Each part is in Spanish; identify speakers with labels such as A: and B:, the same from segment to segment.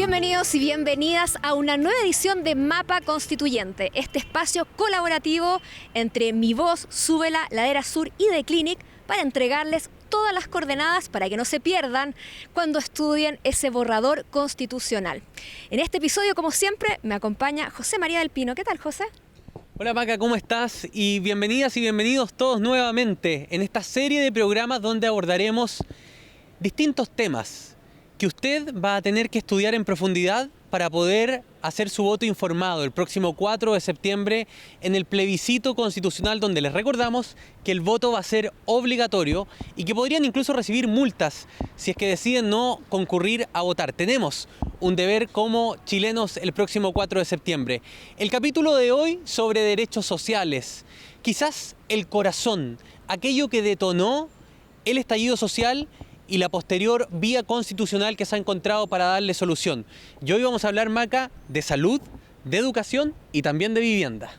A: Bienvenidos y bienvenidas a una nueva edición de Mapa Constituyente, este espacio colaborativo entre Mi Voz, Súbela, Ladera Sur y The Clinic para entregarles todas las coordenadas para que no se pierdan cuando estudien ese borrador constitucional. En este episodio, como siempre, me acompaña José María del Pino. ¿Qué tal, José?
B: Hola Maca, ¿cómo estás? Y bienvenidas y bienvenidos todos nuevamente en esta serie de programas donde abordaremos distintos temas que usted va a tener que estudiar en profundidad para poder hacer su voto informado el próximo 4 de septiembre en el plebiscito constitucional, donde les recordamos que el voto va a ser obligatorio y que podrían incluso recibir multas si es que deciden no concurrir a votar. Tenemos un deber como chilenos el próximo 4 de septiembre. El capítulo de hoy sobre derechos sociales, quizás el corazón, aquello que detonó el estallido social y la posterior vía constitucional que se ha encontrado para darle solución. Y hoy vamos a hablar, Maca, de salud, de educación y también de vivienda.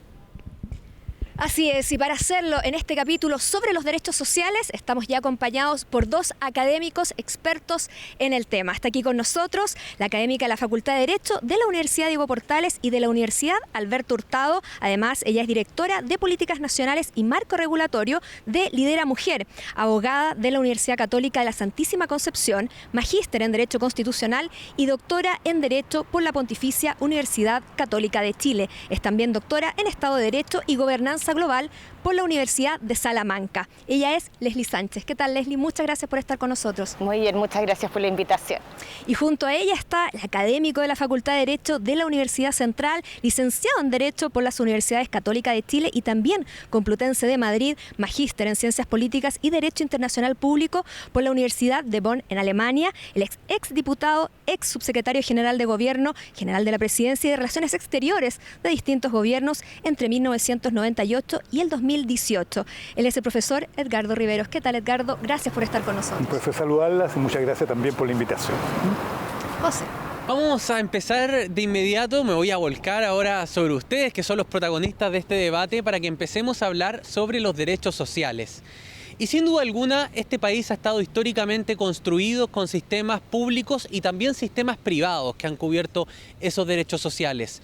A: Así es, y para hacerlo en este capítulo sobre los derechos sociales, estamos ya acompañados por dos académicos expertos en el tema. Está aquí con nosotros la académica de la Facultad de Derecho de la Universidad Diego Portales y de la Universidad Alberto Hurtado. Además, ella es directora de Políticas Nacionales y Marco Regulatorio de Lidera Mujer, abogada de la Universidad Católica de la Santísima Concepción, magíster en Derecho Constitucional y doctora en Derecho por la Pontificia Universidad Católica de Chile. Es también doctora en Estado de Derecho y Gobernanza Global por la Universidad de Salamanca. Ella es Leslie Sánchez. ¿Qué tal, Leslie? Muchas gracias por estar con nosotros.
C: Muy bien, muchas gracias por la invitación.
A: Y junto a ella está el académico de la Facultad de Derecho de la Universidad Central, licenciado en Derecho por las Universidades Católica de Chile y también Complutense de Madrid, magíster en Ciencias Políticas y Derecho Internacional Público por la Universidad de Bonn en Alemania, el ex diputado, ex subsecretario general de Gobierno, general de la Presidencia y de Relaciones Exteriores de distintos gobiernos entre 1998 y el 2018. Él es el profesor Edgardo Riveros. ¿Qué tal, Edgardo? Gracias por estar con nosotros.
D: Un placer saludarlas y muchas gracias también por la invitación.
A: José.
B: Vamos a empezar de inmediato. Me voy a volcar ahora sobre ustedes, que son los protagonistas de este debate, para que empecemos a hablar sobre los derechos sociales. Y sin duda alguna, este país ha estado históricamente construido con sistemas públicos y también sistemas privados que han cubierto esos derechos sociales.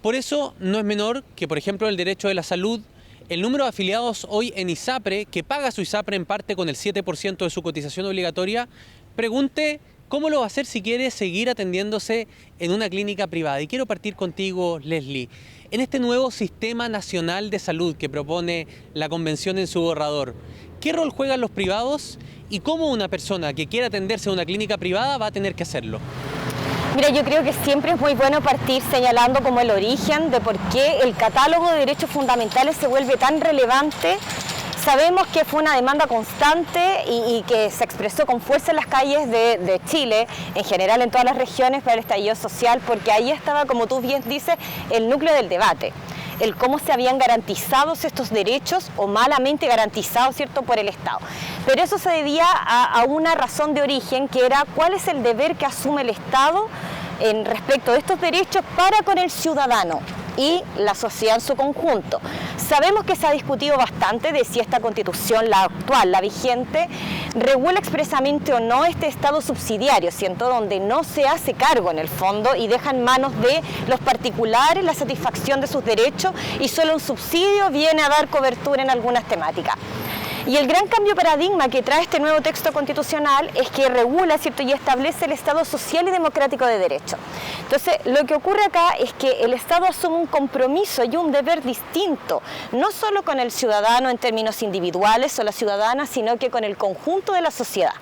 B: Por eso no es menor que, por ejemplo, el derecho de la salud, el número de afiliados hoy en ISAPRE, que paga su ISAPRE en parte con el 7% de su cotización obligatoria, pregunte cómo lo va a hacer si quiere seguir atendiéndose en una clínica privada. Y quiero partir contigo, Leslie. En este nuevo Sistema Nacional de Salud que propone la Convención en su borrador, ¿qué rol juegan los privados y cómo una persona que quiera atenderse en una clínica privada va a tener que hacerlo?
C: Mira, yo creo que siempre es muy bueno partir señalando como el origen de por qué el catálogo de derechos fundamentales se vuelve tan relevante. Sabemos que fue una demanda constante y que se expresó con fuerza en las calles de Chile, en general en todas las regiones, para el estallido social, porque ahí estaba, como tú bien dices, el núcleo del debate. El cómo se habían garantizado estos derechos o malamente garantizados, ¿cierto?, por el Estado. Pero eso se debía a una razón de origen, que era cuál es el deber que asume el Estado en respecto de estos derechos para con el ciudadano y la sociedad en su conjunto. Sabemos que se ha discutido bastante de si esta Constitución, la actual, la vigente, regula expresamente o no este Estado subsidiario, ¿cierto?, donde no se hace cargo en el fondo y deja en manos de los particulares la satisfacción de sus derechos y solo un subsidio viene a dar cobertura en algunas temáticas. Y el gran cambio de paradigma que trae este nuevo texto constitucional es que regula, ¿cierto?, y establece el Estado social y democrático de derecho. Entonces, lo que ocurre acá es que el Estado asume un compromiso y un deber distinto, no solo con el ciudadano en términos individuales o la ciudadana, sino que con el conjunto de la sociedad.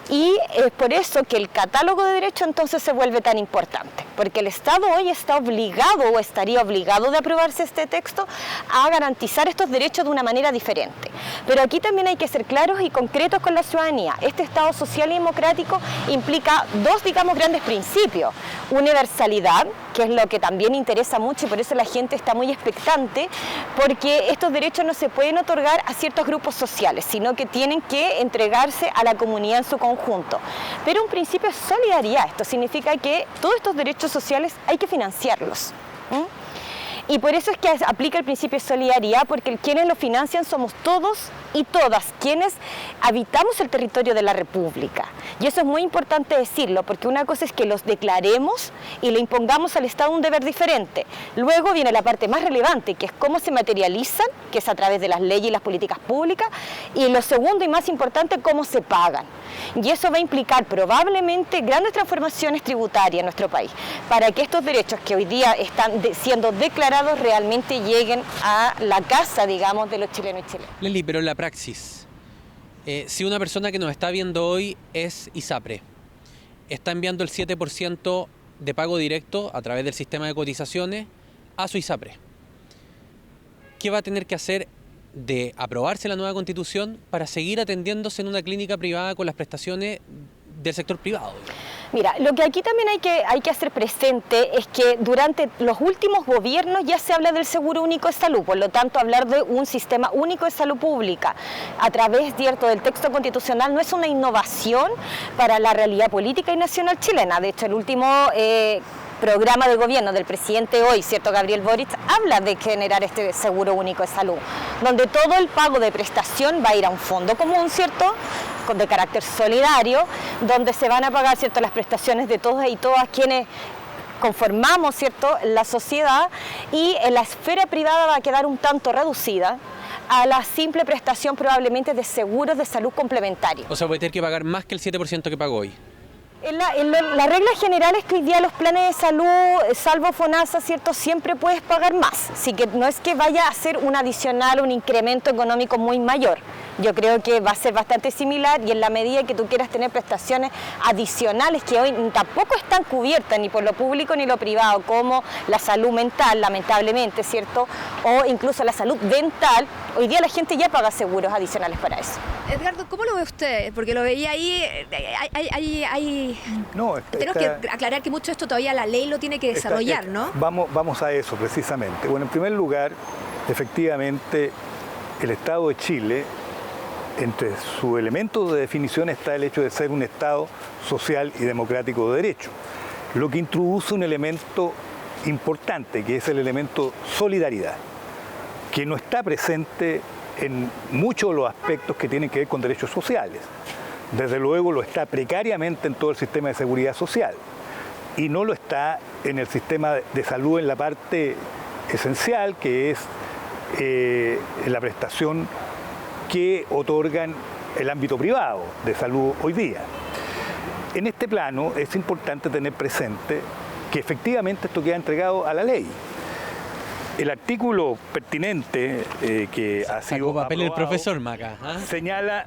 C: Y es por eso que el catálogo de derechos entonces se vuelve tan importante, porque el Estado hoy está obligado o estaría obligado de aprobarse este texto a garantizar estos derechos de una manera diferente. Pero aquí también hay que ser claros y concretos con la ciudadanía. Este Estado social y democrático implica dos, digamos, grandes principios. Universalidad, que es lo que también interesa mucho y por eso la gente está muy expectante, porque estos derechos no se pueden otorgar a ciertos grupos sociales, sino que tienen que entregarse a la comunidad en su conjunto. Pero un principio es solidaridad. Esto significa que todos estos derechos sociales hay que financiarlos. Y por eso es que aplica el principio de solidaridad, porque quienes lo financian somos todos y todas quienes habitamos el territorio de la República. Y eso es muy importante decirlo, porque una cosa es que los declaremos y le impongamos al Estado un deber diferente. Luego viene la parte más relevante, que es cómo se materializan, que es a través de las leyes y las políticas públicas, y lo segundo y más importante, cómo se pagan. Y eso va a implicar probablemente grandes transformaciones tributarias en nuestro país, para que estos derechos que hoy día están siendo declarados realmente lleguen a la casa, digamos, de los chilenos y chilenas.
B: Leslie, pero en la praxis, si una persona que nos está viendo hoy es ISAPRE, está enviando el 7% de pago directo a través del sistema de cotizaciones a su ISAPRE, ¿qué va a tener que hacer de aprobarse la nueva Constitución para seguir atendiéndose en una clínica privada con las prestaciones del sector privado?
C: Mira, lo que aquí también hay que hacer presente es que durante los últimos gobiernos ya se habla del Seguro Único de Salud, por lo tanto hablar de un sistema único de salud pública a través, cierto, del texto constitucional no es una innovación para la realidad política y nacional chilena. De hecho, el último programa de gobierno del presidente hoy, cierto, Gabriel Boric, habla de generar este Seguro Único de Salud, donde todo el pago de prestación va a ir a un fondo común, cierto, de carácter solidario, donde se van a pagar, cierto, las prestaciones de todos y todas quienes conformamos, cierto, la sociedad, y en la esfera privada va a quedar un tanto reducida a la simple prestación probablemente de seguros de salud complementarios.
B: O sea, voy a tener que pagar más que el 7% que pago hoy.
C: La regla general es que hoy día los planes de salud, salvo FONASA, ¿cierto?, siempre puedes pagar más. Así que no es que vaya a ser un adicional, un incremento económico muy mayor. Yo creo que va a ser bastante similar, y en la medida que tú quieras tener prestaciones adicionales que hoy tampoco están cubiertas ni por lo público ni lo privado, como la salud mental, lamentablemente, ¿cierto?, o incluso la salud dental, hoy día la gente ya paga seguros adicionales para eso.
A: Edgardo, ¿cómo lo ve usted? Porque lo veía ahí, tenemos que aclarar que mucho de esto todavía la ley lo tiene que desarrollar, ¿no?
D: Vamos a eso precisamente. Bueno, en primer lugar, efectivamente, el Estado de Chile, entre sus elementos de definición está el hecho de ser un Estado social y democrático de derecho, lo que introduce un elemento importante, que es el elemento solidaridad, que no está presente en muchos de los aspectos que tienen que ver con derechos sociales. Desde luego lo está precariamente en todo el sistema de seguridad social, y no lo está en el sistema de salud en la parte esencial, que es la prestación que otorgan el ámbito privado de salud hoy día. En este plano es importante tener presente que efectivamente esto queda entregado a la ley. El artículo pertinente que ha sido
B: papel el
D: aprobado
B: profesor Maca,
D: señala: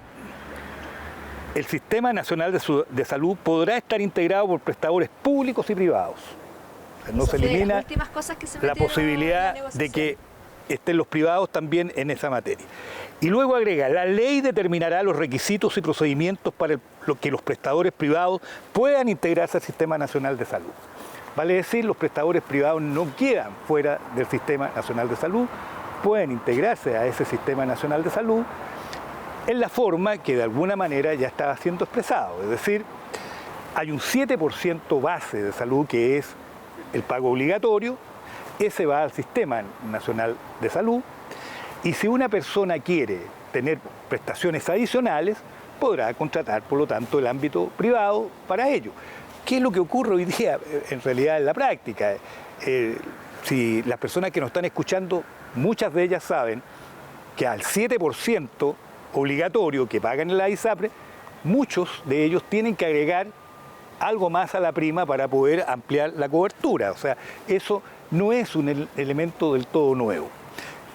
D: el Sistema Nacional de Salud podrá estar integrado por prestadores públicos y privados. No se elimina la posibilidad de que estén los privados también en esa materia. Y luego agrega: la ley determinará los requisitos y procedimientos para que los prestadores privados puedan integrarse al Sistema Nacional de Salud. Vale decir, los prestadores privados no quedan fuera del Sistema Nacional de Salud, pueden integrarse a ese Sistema Nacional de Salud en la forma que de alguna manera ya estaba siendo expresado. Es decir, hay un 7% base de salud que es el pago obligatorio, ese va al Sistema Nacional de Salud, y si una persona quiere tener prestaciones adicionales, podrá contratar, por lo tanto, el ámbito privado para ello. ¿Qué es lo que ocurre hoy día, en realidad, en la práctica? Si las personas que nos están escuchando, muchas de ellas saben que al 7% obligatorio que pagan en la ISAPRE, muchos de ellos tienen que agregar algo más a la prima para poder ampliar la cobertura. O sea, eso no es un elemento del todo nuevo.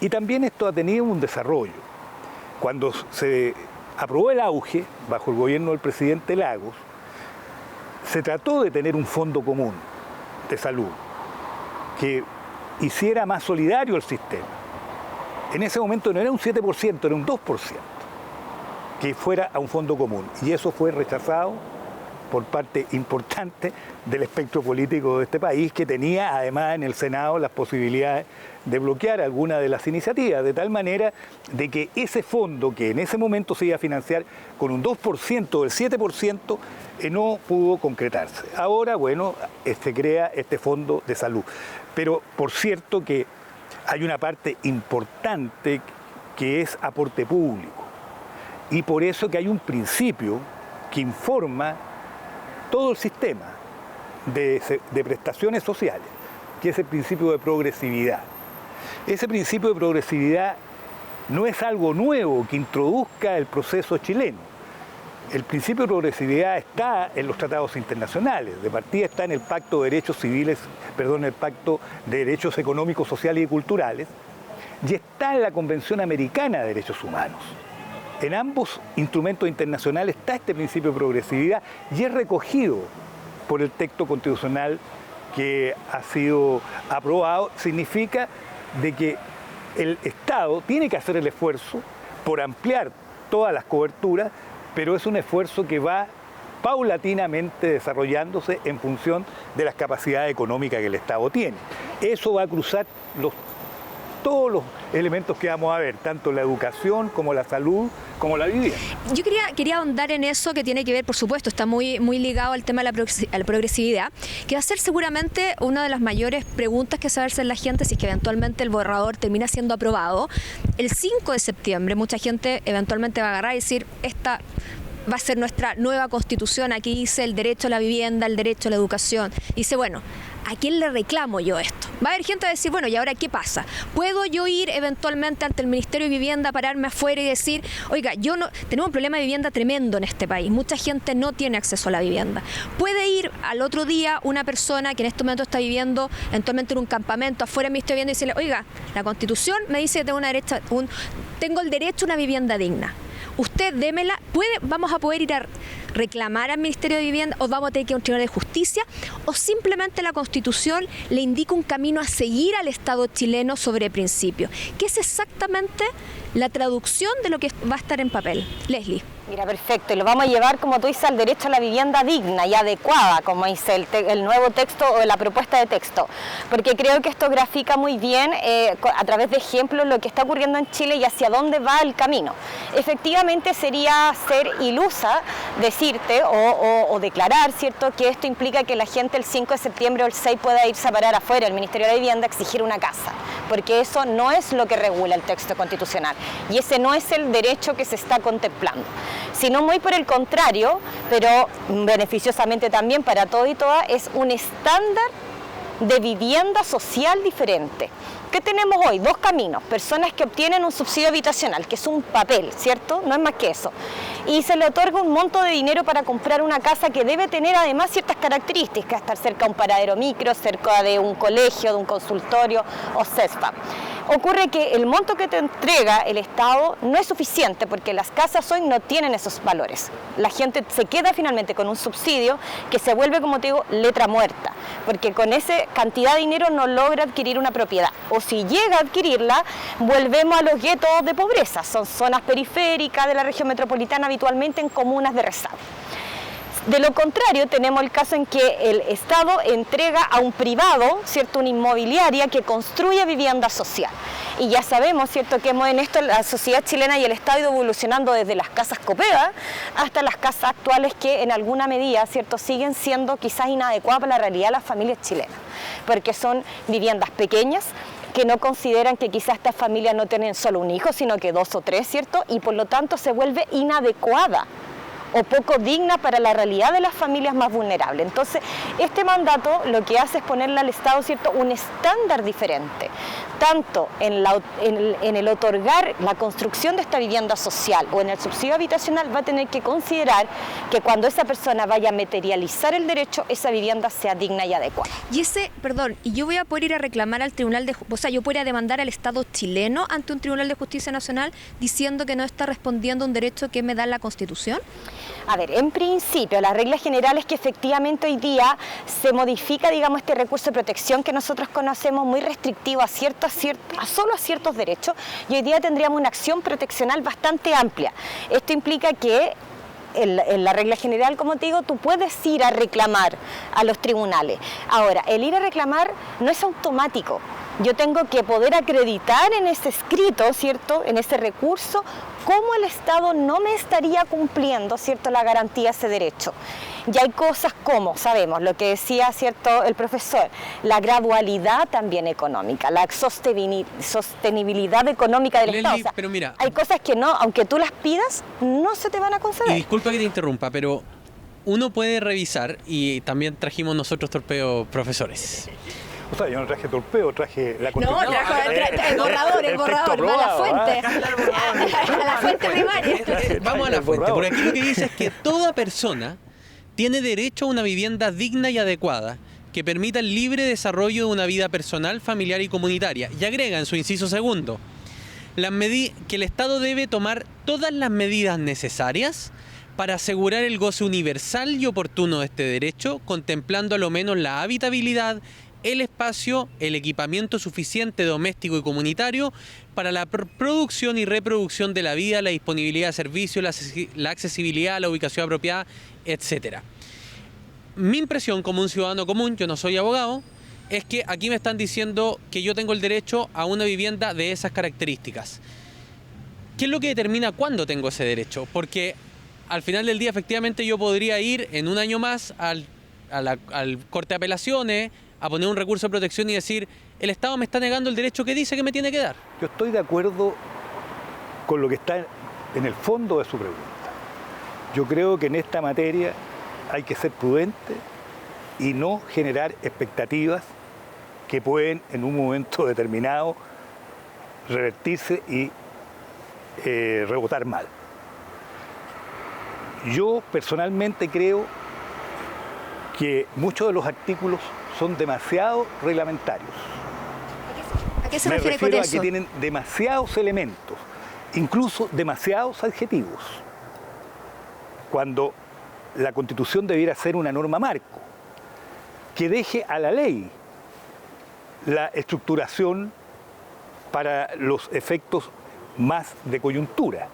D: Y también esto ha tenido un desarrollo. Cuando se aprobó el auge, bajo el gobierno del presidente Lagos, se trató de tener un fondo común de salud que hiciera más solidario el sistema. En ese momento no era un 7%, era un 2%, que fuera a un fondo común. Y eso fue rechazado por parte importante del espectro político de este país, que tenía además en el Senado las posibilidades de bloquear algunas de las iniciativas, de tal manera de que ese fondo, que en ese momento se iba a financiar con un 2% del 7%, no pudo concretarse. Ahora, bueno, se crea este fondo de salud. Pero por cierto que hay una parte importante que es aporte público. Y por eso que hay un principio que informa todo el sistema de prestaciones sociales, que es el principio de progresividad. Ese principio de progresividad no es algo nuevo que introduzca el proceso chileno. El principio de progresividad está en los tratados internacionales, de partida está en el Pacto de Derechos Civiles, el Pacto de Derechos Económicos, Sociales y Culturales, y está en la Convención Americana de Derechos Humanos. En ambos instrumentos internacionales está este principio de progresividad y es recogido por el texto constitucional que ha sido aprobado. Significa de que el Estado tiene que hacer el esfuerzo por ampliar todas las coberturas, pero es un esfuerzo que va paulatinamente desarrollándose en función de las capacidades económicas que el Estado tiene. Eso va a cruzar todos los elementos que vamos a ver, tanto la educación como la salud, como la vivienda.
A: Yo quería ahondar en eso que tiene que ver, por supuesto, está muy ligado al tema de la progresividad, que va a ser seguramente una de las mayores preguntas que se va a hacer la gente si es que eventualmente el borrador termina siendo aprobado. El 5 de septiembre mucha gente eventualmente va a agarrar y decir, esta va a ser nuestra nueva constitución, aquí dice el derecho a la vivienda, el derecho a la educación. Y dice, bueno, ¿a quién le reclamo yo esto? Va a haber gente a decir, bueno, ¿y ahora qué pasa? ¿Puedo yo ir eventualmente ante el Ministerio de Vivienda, pararme afuera y decir, oiga, tenemos un problema de vivienda tremendo en este país, mucha gente no tiene acceso a la vivienda? ¿Puede ir al otro día una persona que en este momento está viviendo eventualmente en un campamento afuera del Ministerio de Vivienda y decirle, oiga, la Constitución me dice que tengo el derecho a una vivienda digna? Usted démela, vamos a poder ir a reclamar al Ministerio de Vivienda o vamos a tener que ir a un tribunal de justicia, o simplemente la Constitución le indica un camino a seguir al Estado chileno sobre principios, que es exactamente la traducción de lo que va a estar en papel. Leslie.
C: Mira, perfecto, y lo vamos a llevar, como tú dices, al derecho a la vivienda digna y adecuada, como dice el nuevo texto o la propuesta de texto, porque creo que esto grafica muy bien a través de ejemplos lo que está ocurriendo en Chile y hacia dónde va el camino. Efectivamente sería ser ilusa decirte o declarar, ¿cierto?, que esto implica que la gente el 5 de septiembre o el 6 pueda irse a parar afuera del Ministerio de la Vivienda a exigir una casa, porque eso no es lo que regula el texto constitucional y ese no es el derecho que se está contemplando, sino muy por el contrario, pero beneficiosamente también para todo y todas, es un estándar de vivienda social diferente. ¿Qué tenemos hoy? Dos caminos: personas que obtienen un subsidio habitacional, que es un papel, ¿cierto? No es más que eso. Y se le otorga un monto de dinero para comprar una casa que debe tener además ciertas características, estar cerca de un paradero micro, cerca de un colegio, de un consultorio o CESFA. Ocurre que el monto que te entrega el Estado no es suficiente porque las casas hoy no tienen esos valores. La gente se queda finalmente con un subsidio que se vuelve, como te digo, letra muerta, porque con esa cantidad de dinero no logra adquirir una propiedad, o si llega a adquirirla, volvemos a los guetos de pobreza. Son zonas periféricas de la región metropolitana, habitualmente en comunas de rezago. De lo contrario, tenemos el caso en que el Estado entrega a un privado, ¿cierto?, una inmobiliaria que construye vivienda social. Y ya sabemos, ¿cierto?, que en esto la sociedad chilena y el Estado ha ido evolucionando desde las casas Copeva hasta las casas actuales que en alguna medida, ¿cierto?, siguen siendo quizás inadecuadas para la realidad de las familias chilenas, porque son viviendas pequeñas, que no consideran que quizás estas familias no tienen solo un hijo, sino que 2 o 3, ¿cierto?, y por lo tanto se vuelve inadecuada o poco digna para la realidad de las familias más vulnerables. Entonces, este mandato lo que hace es ponerle al Estado, ¿cierto?, un estándar diferente, tanto en el otorgar la construcción de esta vivienda social o en el subsidio habitacional. Va a tener que considerar que cuando esa persona vaya a materializar el derecho, esa vivienda sea digna y adecuada.
A: Y yo voy a poder ir a reclamar al Tribunal de Justicia, o sea, yo podría demandar al Estado chileno ante un Tribunal de Justicia Nacional diciendo que no está respondiendo a un derecho que me da la Constitución.
C: A ver, en principio, la regla general es que efectivamente hoy día se modifica, digamos, este recurso de protección que nosotros conocemos muy restrictivo solo a ciertos derechos, y hoy día tendríamos una acción proteccional bastante amplia. Esto implica que en la regla general, como te digo, tú puedes ir a reclamar a los tribunales. Ahora, el ir a reclamar no es automático. Yo tengo que poder acreditar en ese escrito, ¿cierto?, en ese recurso, cómo el Estado no me estaría cumpliendo, ¿cierto?, la garantía de ese derecho. Y hay cosas como, sabemos, lo que decía cierto el profesor, la gradualidad también económica, la sostenibilidad económica del Estado. O sea,
B: pero mira,
C: hay cosas que no, aunque tú las pidas, no se te van a conceder.
B: Y disculpa que te interrumpa, pero uno puede revisar, y también trajimos nosotros torpedos profesores.
D: O sea, yo no traje torpeo, traje la
A: Constitución. No, trajo el borrador, va a la fuente. A la fuente primaria.
B: Vamos a la fuente, porque aquí lo que dice es que toda persona tiene derecho a una vivienda digna y adecuada que permita el libre desarrollo de una vida personal, familiar y comunitaria. Y agrega en su inciso segundo, que el Estado debe tomar todas las medidas necesarias para asegurar el goce universal y oportuno de este derecho, contemplando a lo menos la habitabilidad, el espacio, el equipamiento suficiente doméstico y comunitario para la producción y reproducción de la vida, la disponibilidad de servicios, la accesibilidad, la ubicación apropiada, etc. Mi impresión como un ciudadano común, yo no soy abogado, es que aquí me están diciendo que yo tengo el derecho a una vivienda de esas características. ¿Qué es lo que determina cuándo tengo ese derecho? Porque al final del día efectivamente yo podría ir en un año más al Corte de Apelaciones, a poner un recurso de protección y decir, el Estado me está negando el derecho que dice que me tiene que dar.
D: Yo estoy de acuerdo con lo que está en el fondo de su pregunta. Yo creo que en esta materia hay que ser prudente y no generar expectativas que pueden en un momento determinado revertirse y rebotar mal. Yo personalmente creo que muchos de los artículos son demasiado reglamentarios.
A: ¿A qué se refiere con eso?
D: Me refiero a que tienen demasiados elementos, incluso demasiados adjetivos, cuando la Constitución debiera ser una norma marco, que deje a la ley la estructuración para los efectos más de coyuntura.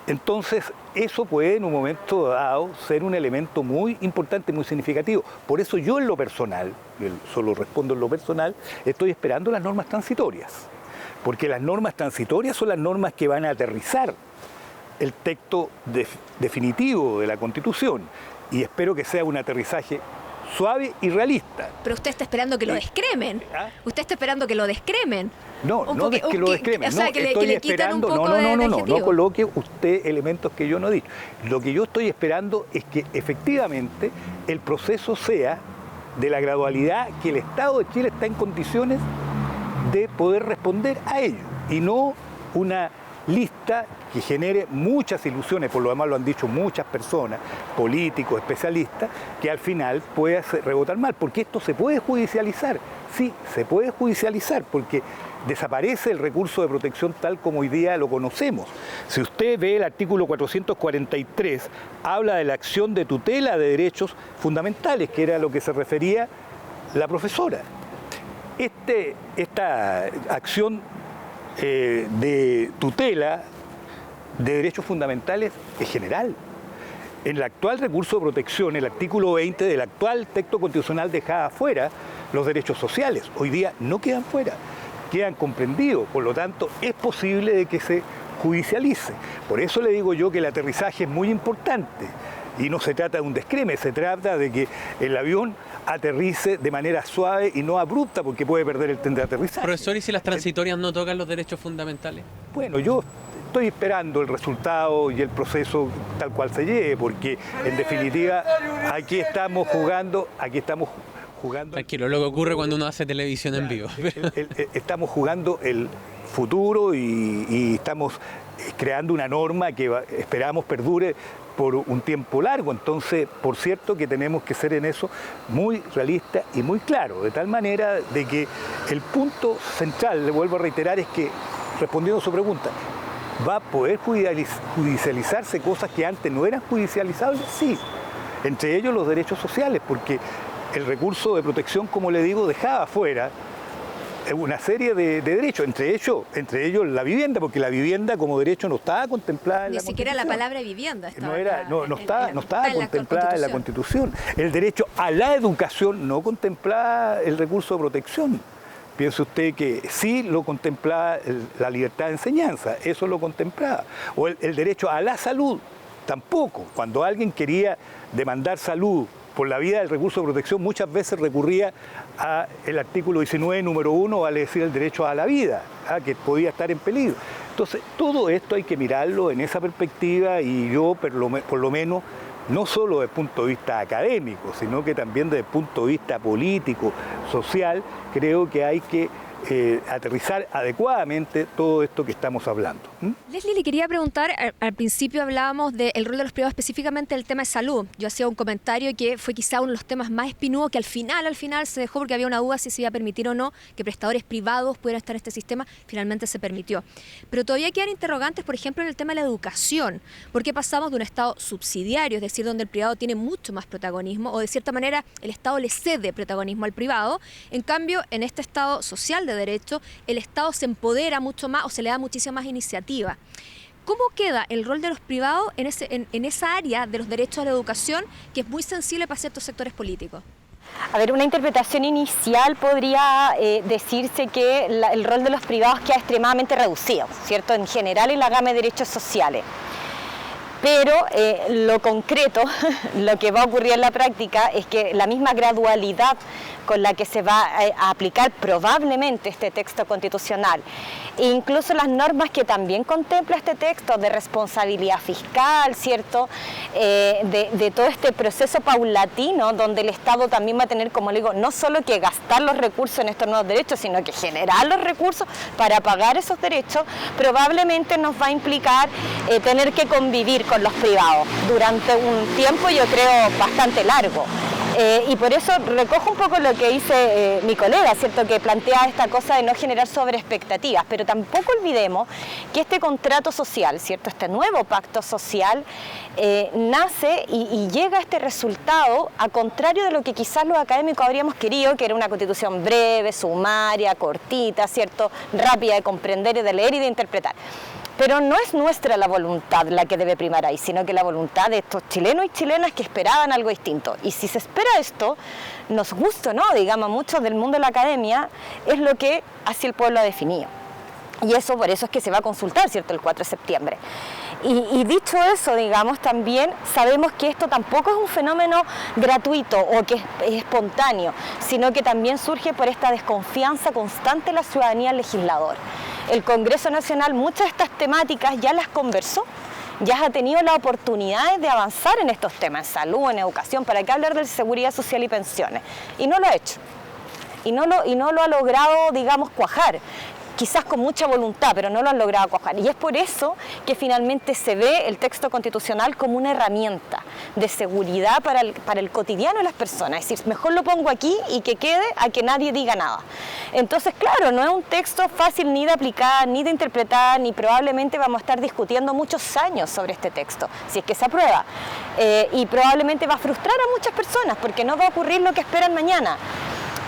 D: Entonces, eso puede en un momento dado ser un elemento muy importante, muy significativo. Por eso yo en lo personal, solo respondo en lo personal, estoy esperando las normas transitorias. Porque las normas transitorias son las normas que van a aterrizar el texto definitivo de la Constitución. Y espero que sea un aterrizaje suave y realista.
A: Pero usted está esperando que lo descremen. Usted está esperando que lo descremen.
D: No es que lo descremen. O sea, que le quitan un poco no coloque usted elementos que yo no he dicho. Lo que yo estoy esperando es que efectivamente el proceso sea de la gradualidad que el Estado de Chile está en condiciones de poder responder a ello. Y no una lista que genere muchas ilusiones, por lo demás lo han dicho muchas personas, políticos, especialistas, que al final pueda rebotar mal, porque esto se puede judicializar, sí, se puede judicializar, porque desaparece el recurso de protección tal como hoy día lo conocemos. Si usted ve el artículo 443, habla de la acción de tutela de derechos fundamentales, que era a lo que se refería la profesora. Esta acción de tutela de derechos fundamentales es general. En el actual recurso de protección, el artículo 20 del actual texto constitucional dejaba fuera los derechos sociales. Hoy día no quedan fuera, quedan comprendidos. Por lo tanto, es posible de que se judicialice. Por eso le digo yo que el aterrizaje es muy importante. Y no se trata de un descreme, se trata de que el avión aterrice de manera suave y no abrupta, porque puede perder el tren de aterrizaje.
B: Profesor, ¿y si las transitorias no tocan los derechos fundamentales?
D: Bueno, yo estoy esperando el resultado y el proceso tal cual se lleve, porque en definitiva aquí estamos jugando.
B: Tranquilo, lo que ocurre cuando uno hace televisión en vivo.
D: Estamos jugando el futuro y estamos creando una norma que esperamos perdure por un tiempo largo. Entonces, por cierto que tenemos que ser en eso muy realistas y muy claros, de tal manera de que el punto central, le vuelvo a reiterar, es que, respondiendo a su pregunta, ¿va a poder judicializarse cosas que antes no eran judicializables? Sí, entre ellos los derechos sociales, porque el recurso de protección, como le digo, dejaba fuera una serie de derechos, entre ellos la vivienda, porque la vivienda como derecho no estaba contemplada en la Constitución.
A: Ni siquiera la palabra vivienda estaba
D: no estaba contemplada en la Constitución. El derecho a la educación no contemplaba el recurso de protección. Piense usted que sí lo contemplaba la libertad de enseñanza, eso lo contemplaba. O el derecho a la salud Tampoco. Cuando alguien quería demandar salud por la vía del recurso de protección, muchas veces recurría al artículo 19, número 1, vale decir el derecho a la vida, que podía estar en peligro. Entonces, todo esto hay que mirarlo en esa perspectiva, y yo, por lo menos, no solo desde el punto de vista académico, sino que también desde el punto de vista político, social, creo que hay que aterrizar adecuadamente todo esto que estamos hablando.
A: Leslie, le quería preguntar, al principio hablábamos del rol de los privados, específicamente del tema de salud. Yo hacía un comentario que fue quizá uno de los temas más espinudos, que al final se dejó porque había una duda si se iba a permitir o no que prestadores privados pudieran estar en este sistema. Finalmente se permitió. Pero todavía quedan interrogantes, por ejemplo, en el tema de la educación. ¿Por qué pasamos de un Estado subsidiario, es decir, donde el privado tiene mucho más protagonismo, o de cierta manera el Estado le cede protagonismo al privado? En cambio, en este Estado social de derecho, el Estado se empodera mucho más o se le da muchísima más iniciativa. ¿Cómo queda el rol de los privados en esa área de los derechos a la educación, que es muy sensible para ciertos sectores políticos?
C: A ver, una interpretación inicial podría decirse que el rol de los privados queda extremadamente reducido, ¿cierto? En general en la gama de derechos sociales. Pero lo concreto, lo que va a ocurrir en la práctica es que la misma gradualidad con la que se va a aplicar probablemente este texto constitucional, e incluso las normas que también contempla este texto de responsabilidad fiscal, ¿cierto? De todo este proceso paulatino donde el Estado también va a tener, como le digo, no solo que gastar los recursos en estos nuevos derechos, sino que generar los recursos para pagar esos derechos, probablemente nos va a implicar tener que convivir con los privados durante un tiempo, yo creo, bastante largo. Y por eso recojo un poco lo que dice mi colega, ¿cierto? Que plantea esta cosa de no generar sobreexpectativas, pero tampoco olvidemos que este contrato social, ¿cierto? Este nuevo pacto social nace y llega a este resultado a contrario de lo que quizás los académicos habríamos querido, que era una constitución breve, sumaria, cortita, ¿cierto? Rápida de comprender y de leer y de interpretar. Pero no es nuestra la voluntad la que debe primar ahí, sino que la voluntad de estos chilenos y chilenas que esperaban algo distinto. Y si se espera esto, nos gusta, ¿no? Digamos, a muchos del mundo de la academia, es lo que así el pueblo ha definido. Y eso, por eso es que se va a consultar, ¿cierto?, el 4 de septiembre. Y dicho eso, digamos, también sabemos que esto tampoco es un fenómeno gratuito o que es espontáneo, sino que también surge por esta desconfianza constante de la ciudadanía al legislador. El Congreso Nacional muchas de estas temáticas ya las conversó, ya ha tenido la oportunidad de avanzar en estos temas, en salud, en educación, para qué hablar de seguridad social y pensiones, y no lo ha hecho, y no lo ha logrado, digamos, cuajar. Quizás con mucha voluntad, pero no lo han logrado cuajar. Y es por eso que finalmente se ve el texto constitucional como una herramienta de seguridad para el cotidiano de las personas. Es decir, mejor lo pongo aquí y que quede a que nadie diga nada. Entonces, claro, no es un texto fácil ni de aplicar, ni de interpretar, ni probablemente vamos a estar discutiendo muchos años sobre este texto, si es que se aprueba. Y probablemente va a frustrar a muchas personas, porque no va a ocurrir lo que esperan mañana.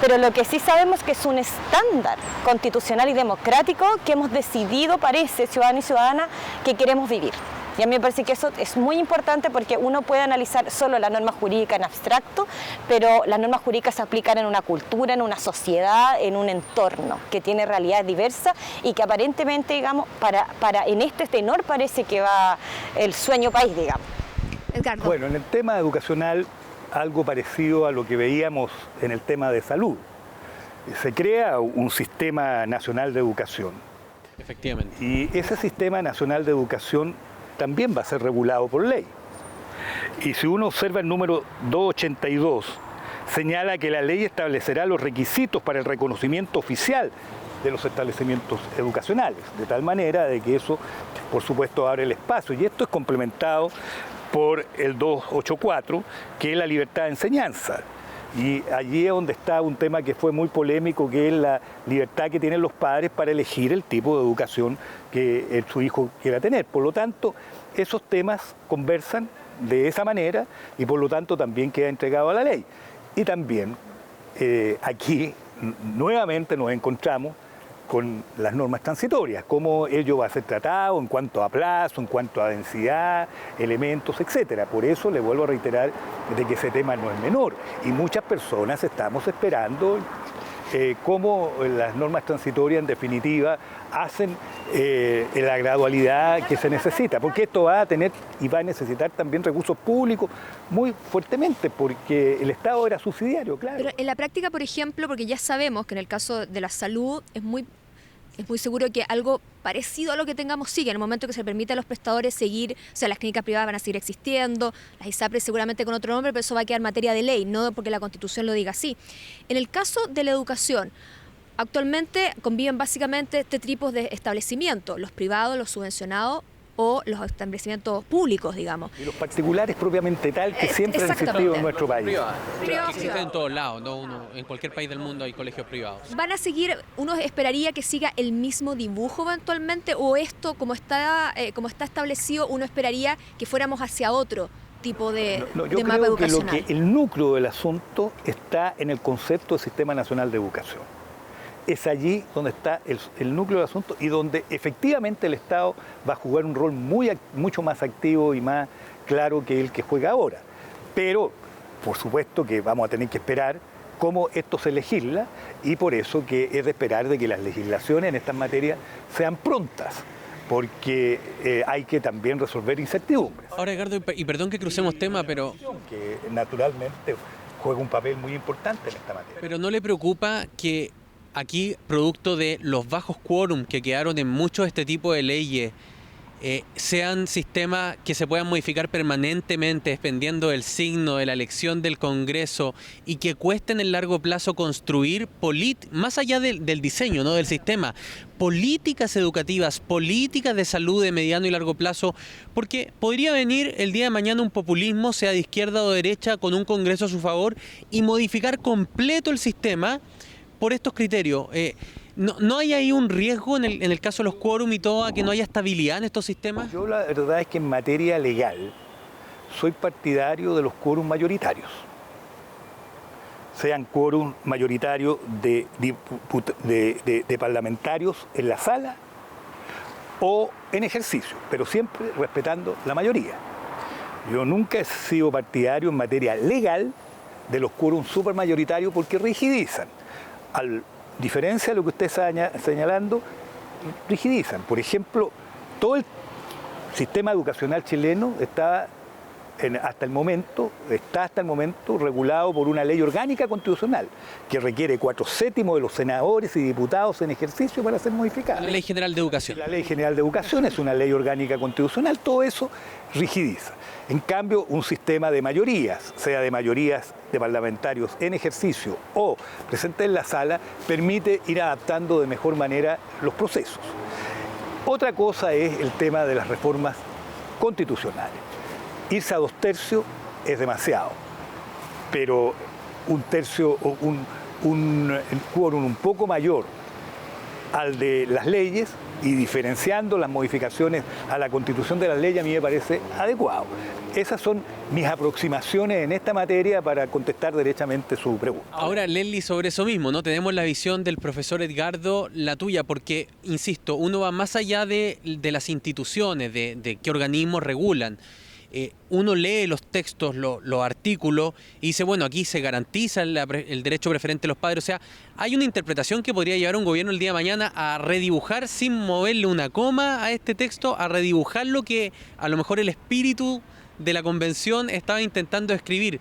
C: Pero lo que sí sabemos es que es un estándar constitucional y democrático que hemos decidido, parece, ciudadanos y ciudadanas, que queremos vivir. Y a mí me parece que eso es muy importante porque uno puede analizar solo la norma jurídica en abstracto, pero las normas jurídicas se aplican en una cultura, en una sociedad, en un entorno que tiene realidades diversas y que aparentemente, digamos, en este tenor parece que va el sueño país, digamos.
A: Edgardo.
D: Bueno, en el tema educacional, algo parecido a lo que veíamos en el tema de salud. Se crea un sistema nacional de educación.
B: Efectivamente.
D: Y ese sistema nacional de educación también va a ser regulado por ley. Y si uno observa el número 282, señala que la ley establecerá los requisitos para el reconocimiento oficial de los establecimientos educacionales, de tal manera de que eso, por supuesto, abre el espacio. Y esto es complementado por el 284, que es la libertad de enseñanza. Y allí es donde está un tema que fue muy polémico, que es la libertad que tienen los padres para elegir el tipo de educación que su hijo quiera tener. Por lo tanto, esos temas conversan de esa manera y por lo tanto también queda entregado a la ley. Y también aquí nuevamente nos encontramos con las normas transitorias, cómo ello va a ser tratado en cuanto a plazo, en cuanto a densidad, elementos, etcétera. Por eso le vuelvo a reiterar de que ese tema no es menor y muchas personas estamos esperando cómo las normas transitorias en definitiva hacen la gradualidad que se necesita, porque esto va a tener y va a necesitar también recursos públicos muy fuertemente, porque el Estado era subsidiario, claro.
A: Pero en la práctica, por ejemplo, porque ya sabemos que en el caso de la salud es muy seguro que algo parecido a lo que tengamos sigue. En el momento que se permite a los prestadores seguir, o sea, las clínicas privadas van a seguir existiendo, las ISAPRES seguramente con otro nombre, pero eso va a quedar materia de ley, no porque la Constitución lo diga así. En el caso de la educación, actualmente conviven básicamente este tipo de establecimientos, los privados, los subvencionados o los establecimientos públicos, digamos.
D: Y los particulares propiamente tal que siempre han existido en nuestro país.
B: Que existen en todos lados, ¿no? En cualquier país del mundo hay colegios privados.
A: ¿Van a seguir, uno esperaría que siga el mismo dibujo eventualmente, o esto, como está establecido, uno esperaría que fuéramos hacia otro tipo de mapa educacional?
D: Yo creo que el núcleo del asunto está en el concepto de Sistema Nacional de Educación. Es allí donde está el núcleo del asunto y donde efectivamente el Estado va a jugar un rol mucho más activo y más claro que el que juega ahora. Pero, por supuesto que vamos a tener que esperar cómo esto se legisla, y por eso que es de esperar de que las legislaciones en estas materias sean prontas, porque hay que también resolver incertidumbres.
B: Ahora, Edgardo, y perdón que crucemos tema, pero...
D: Que naturalmente juega un papel muy importante en esta materia.
B: Pero ¿no le preocupa que aquí, producto de los bajos quórum que quedaron en muchos de este tipo de leyes, sean sistemas que se puedan modificar permanentemente dependiendo del signo de la elección del Congreso y que cuesten en largo plazo construir, más allá del diseño, ¿no?, del sistema, políticas educativas, políticas de salud de mediano y largo plazo? Porque podría venir el día de mañana un populismo, sea de izquierda o de derecha, con un Congreso a su favor y modificar completo el sistema por estos criterios. ¿No hay ahí un riesgo en el caso de los quórum y todo, a que no haya estabilidad en estos sistemas?
D: Yo la verdad es que en materia legal soy partidario de los quórum mayoritarios. Sean quórum mayoritarios de parlamentarios en la sala o en ejercicio, pero siempre respetando la mayoría. Yo nunca he sido partidario en materia legal de los quórum supermayoritarios porque rigidizan. A diferencia de lo que usted está señalando, rigidizan. Por ejemplo, todo el sistema educacional chileno está hasta el momento regulado por una ley orgánica constitucional que requiere 4/7 de los senadores y diputados en ejercicio para ser modificada.
B: La Ley General de Educación.
D: La Ley General de Educación es una ley orgánica constitucional, todo eso rigidiza. En cambio, un sistema de mayorías, sea de mayorías de parlamentarios en ejercicio o presentes en la sala, permite ir adaptando de mejor manera los procesos. Otra cosa es el tema de las reformas constitucionales. Irse a 2/3 es demasiado, pero 1/3 o un quórum un poco mayor al de las leyes y diferenciando las modificaciones a la constitución de las leyes a mí me parece adecuado. Esas son mis aproximaciones en esta materia para contestar derechamente su pregunta.
B: Ahora, Leslie, sobre eso mismo, ¿no? Tenemos la visión del profesor Edgardo, la tuya, porque, insisto, uno va más allá de las instituciones, de qué organismos regulan. Uno lee los textos, los artículos y dice, bueno, aquí se garantiza el derecho preferente de los padres. O sea, hay una interpretación que podría llevar a un gobierno el día de mañana a redibujar sin moverle una coma a este texto, a redibujar lo que a lo mejor el espíritu de la convención estaba intentando escribir.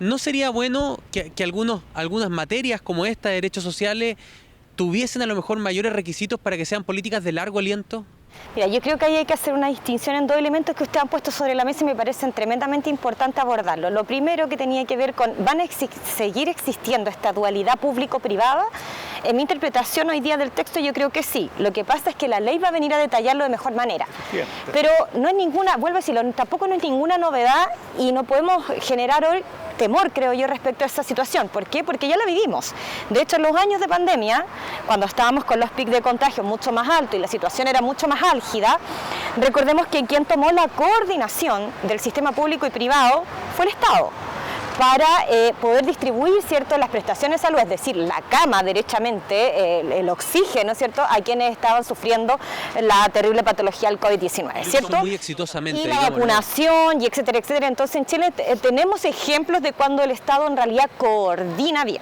B: ¿No sería bueno que algunas materias como esta de derechos sociales tuviesen a lo mejor mayores requisitos para que sean políticas de largo aliento?
C: Mira, yo creo que ahí hay que hacer una distinción en dos elementos que ustedes han puesto sobre la mesa y me parecen tremendamente importante abordarlo. Lo primero que tenía que ver con, ¿van a seguir existiendo esta dualidad público-privada? En mi interpretación hoy día del texto yo creo que sí. Lo que pasa es que la ley va a venir a detallarlo de mejor manera. Pero no es ninguna, vuelvo a decirlo, tampoco no es ninguna novedad y no podemos generar hoy temor, creo yo, respecto a esa situación. ¿Por qué? Porque ya la vivimos. De hecho, en los años de pandemia, cuando estábamos con los picos de contagio mucho más altos y la situación era mucho más álgida, recordemos que quien tomó la coordinación del sistema público y privado fue el Estado, para poder distribuir, ¿cierto?, las prestaciones de salud, es decir, la cama derechamente, el oxígeno, ¿cierto?, a quienes estaban sufriendo la terrible patología del COVID-19, ¿cierto?
B: Muy exitosamente.
C: Y la vacunación, y etcétera, etcétera. Entonces, en Chile tenemos ejemplos de cuando el Estado en realidad coordina bien.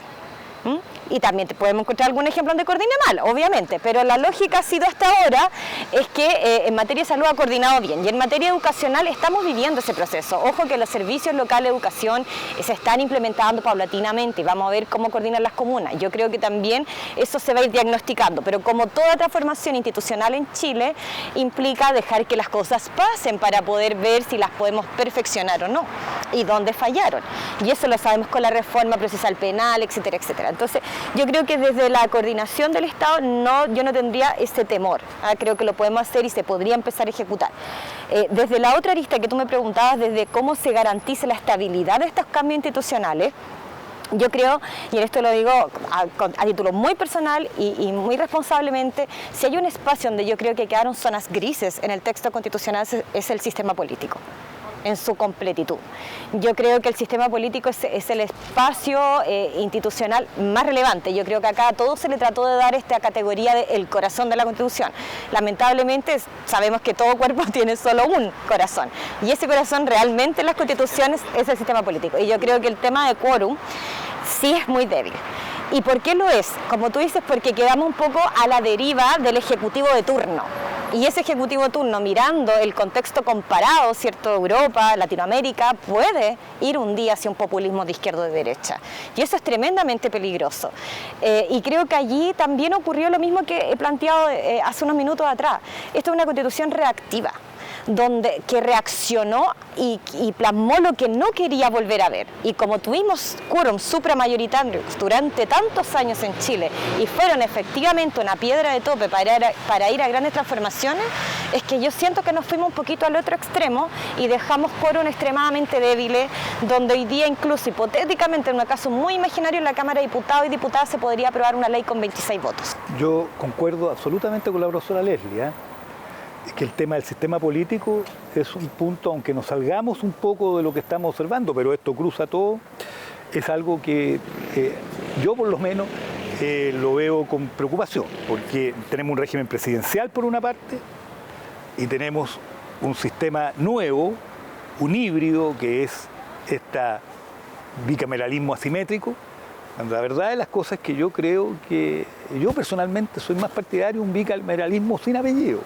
C: y también podemos encontrar algún ejemplo donde coordine mal, obviamente, pero la lógica ha sido hasta ahora es que en materia de salud ha coordinado bien, y en materia educacional estamos viviendo ese proceso. Ojo que los servicios locales de educación se están implementando paulatinamente y vamos a ver cómo coordinan las comunas. Yo creo que también eso se va a ir diagnosticando, pero como toda transformación institucional en Chile implica dejar que las cosas pasen para poder ver si las podemos perfeccionar o no y dónde fallaron. Y eso lo sabemos con la reforma procesal penal, etcétera, etcétera. Entonces, yo creo que desde la coordinación del Estado yo no tendría ese temor. Creo que lo podemos hacer y se podría empezar a ejecutar. Desde la otra arista que tú me preguntabas, desde cómo se garantiza la estabilidad de estos cambios institucionales, yo creo, y en esto lo digo a título muy personal y muy responsablemente, si hay un espacio donde yo creo que quedaron zonas grises en el texto constitucional es el sistema político, en su completitud. Yo creo que el sistema político es el espacio institucional más relevante. Yo creo que acá a todo se le trató de dar esta categoría de el corazón de la Constitución. Lamentablemente sabemos que todo cuerpo tiene solo un corazón, y ese corazón realmente en las constituciones es el sistema político. Y yo creo que el tema de quórum sí es muy débil. ¿Y por qué lo es? Como tú dices, porque quedamos un poco a la deriva del ejecutivo de turno. Y ese ejecutivo de turno, mirando el contexto comparado, ¿cierto? Europa, Latinoamérica, puede ir un día hacia un populismo de izquierda o de derecha. Y eso es tremendamente peligroso. Y creo que allí también ocurrió lo mismo que he planteado hace unos minutos atrás. Esto es una constitución reactiva, que reaccionó y plasmó lo que no quería volver a ver. Y como tuvimos quórum supramayoritarios durante tantos años en Chile y fueron efectivamente una piedra de tope para ir a grandes transformaciones, es que yo siento que nos fuimos un poquito al otro extremo y dejamos quórum extremadamente débiles, donde hoy día incluso hipotéticamente, en un caso muy imaginario, en la Cámara de Diputados y Diputadas se podría aprobar una ley con 26 votos.
D: Yo concuerdo absolutamente con la profesora Leslie, Es que el tema del sistema político es un punto, aunque nos salgamos un poco de lo que estamos observando, pero esto cruza todo, es algo que yo por lo menos lo veo con preocupación, porque tenemos un régimen presidencial por una parte y tenemos un sistema nuevo, un híbrido, que es este bicameralismo asimétrico. La verdad de las cosas es que yo creo que yo personalmente soy más partidario de un bicameralismo sin apellido.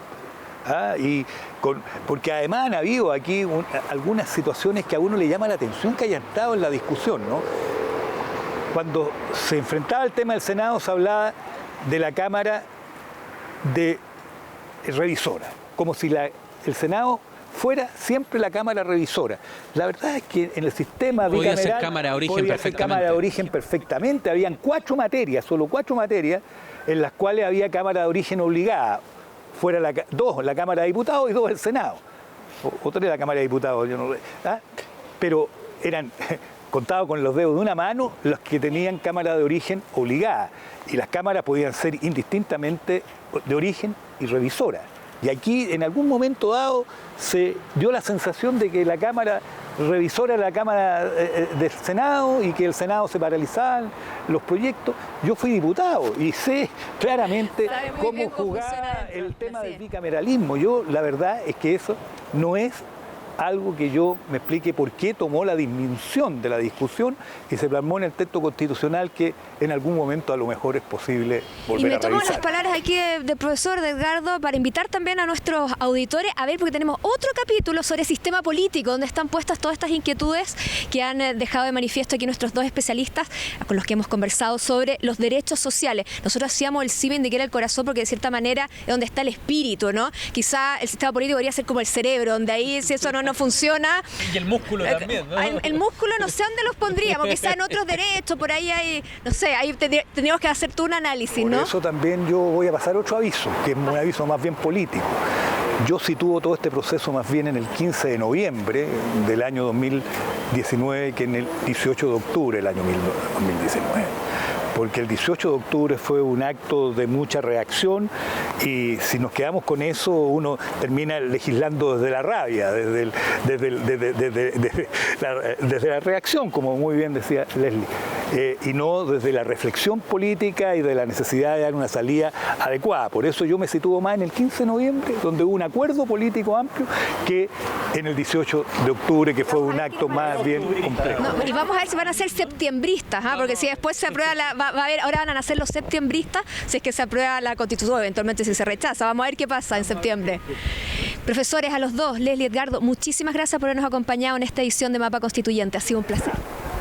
D: Porque además han habido aquí algunas situaciones que a uno le llama la atención que hayan estado en la discusión, ¿no? Cuando se enfrentaba el tema del Senado se hablaba de la Cámara de revisora, como si el Senado fuera siempre la Cámara revisora. La verdad es que en el sistema
B: podía ser Cámara de Origen perfectamente.
D: Ser Cámara de Origen perfectamente. Habían solo cuatro materias en las cuales había Cámara de Origen obligada. Fuera dos la Cámara de Diputados y dos el Senado. O tres la Cámara de Diputados, yo no sé. Pero eran contados con los dedos de una mano los que tenían Cámara de Origen obligada. Y las cámaras podían ser indistintamente de origen y revisora. Y aquí, en algún momento dado, se dio la sensación de que la Cámara revisora era la Cámara del Senado y que el Senado se paralizaban los proyectos. Yo fui diputado y sé claramente cómo jugaba el tema del bicameralismo. La verdad es que eso no es algo que yo me explique por qué tomó la disminución de la discusión y se plasmó en el texto constitucional que en algún momento a lo mejor es posible volver a revisar.
A: Y me tomo las palabras aquí del profesor Edgardo para invitar también a nuestros auditores a ver, porque tenemos otro capítulo sobre sistema político, donde están puestas todas estas inquietudes que han dejado de manifiesto aquí nuestros dos especialistas con los que hemos conversado sobre los derechos sociales. Nosotros hacíamos el símil de que era el corazón porque de cierta manera es donde está el espíritu, ¿no? Quizá el sistema político debería ser como el cerebro, donde ahí si eso no funciona.
B: Y el músculo también, ¿no?
A: El músculo no sé dónde los pondríamos, quizá en otros derechos, por ahí hay, no sé, ahí tendríamos que hacer todo un análisis, ¿no?
D: Por eso también yo voy a pasar otro aviso, que es un aviso más bien político. Yo sitúo todo este proceso más bien en el 15 de noviembre del año 2019 que en el 18 de octubre del año 2019. Porque el 18 de octubre fue un acto de mucha reacción y si nos quedamos con eso uno termina legislando desde la rabia, desde la reacción, como muy bien decía Leslie. y no desde la reflexión política y de la necesidad de dar una salida adecuada. Por eso yo me sitúo más en el 15 de noviembre, donde hubo un acuerdo político amplio, que en el 18 de octubre, que fue un acto más bien complejo.
A: No, y vamos a ver si van a ser septiembristas, porque si después se aprueba, ahora van a nacer los septiembristas, si es que se aprueba la Constitución, eventualmente si se rechaza. Vamos a ver qué pasa en septiembre. Profesores, a los dos, Leslie, Edgardo, muchísimas gracias por habernos acompañado en esta edición de Mapa Constituyente. Ha sido un placer.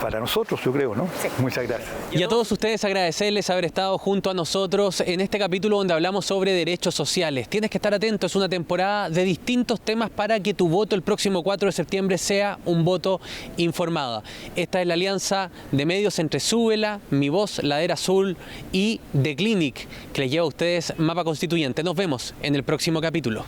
D: Para nosotros, yo creo, ¿no? Sí. Muchas gracias.
B: Y a todos ustedes agradecerles haber estado junto a nosotros en este capítulo donde hablamos sobre derechos sociales. Tienes que estar atento, es una temporada de distintos temas para que tu voto el próximo 4 de septiembre sea un voto informado. Esta es la alianza de medios entre Súbela, Mi Voz, Ladera Azul y The Clinic, que les lleva a ustedes Mapa Constituyente. Nos vemos en el próximo capítulo.